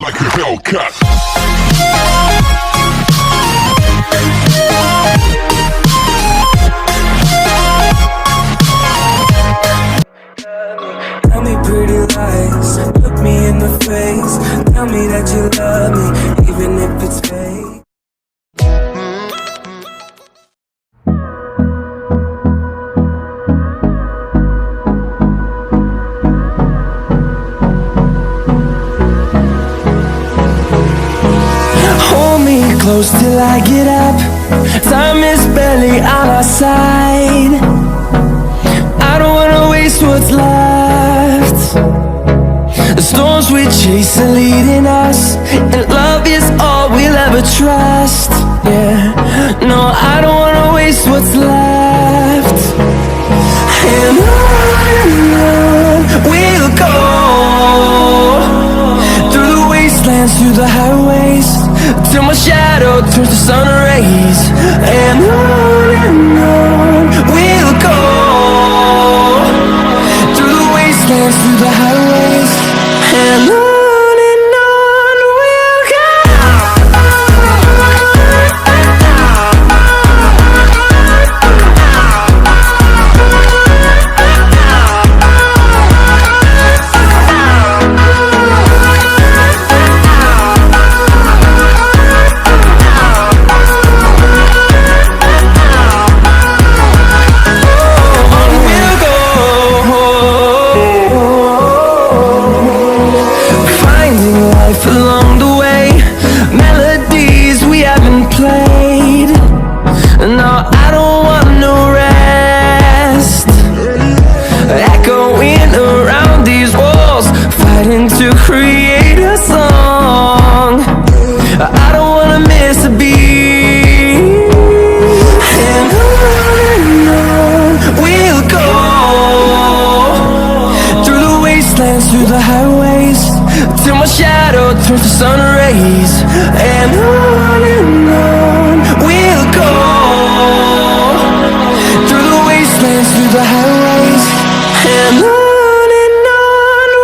like a Hellcat. Tell me pretty lies, look me in the face. Tell me that you love me, even if it's fake. Hold me close till I get up. Time is barely on our side. I don't wanna waste what's left. The storms we chase are leading us, and love is all we'll ever trust. Yeah, no, I don't wanna waste what's left. And on we'll go, through the wastelands, through the highways, till my shadow turns to sun rays. And on we'll go, through the wastelands, through the highways, and on we'll go. Along the way, melodies we haven't played. No, I don't want no rest. Echoing around these walls, fighting to create a song. I don't wanna miss a beat. And on we'll go, through the wastelands, through the highways, till my shadow turns to sun rays. And on we'll go, through the wastelands, through the highways, and on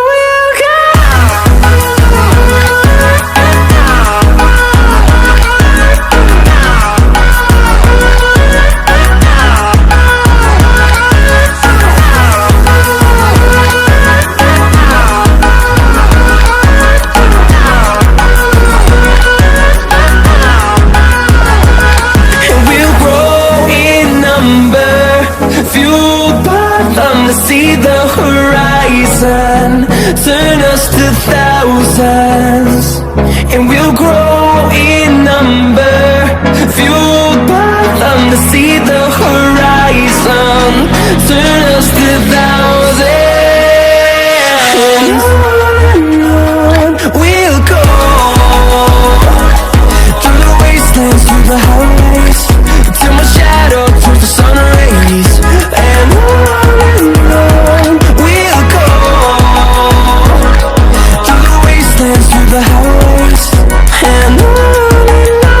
we'll go. Fueled by them to see the horizon, turn us to thousands, and we'll grow in number. Fueled by them to see the horizon, turn us to thousands, and on we'll go, through the wastelands, through the highways, till my shadow turns to sun rays. And on we'll go, through the wastelands, through the highways, and on we'll go.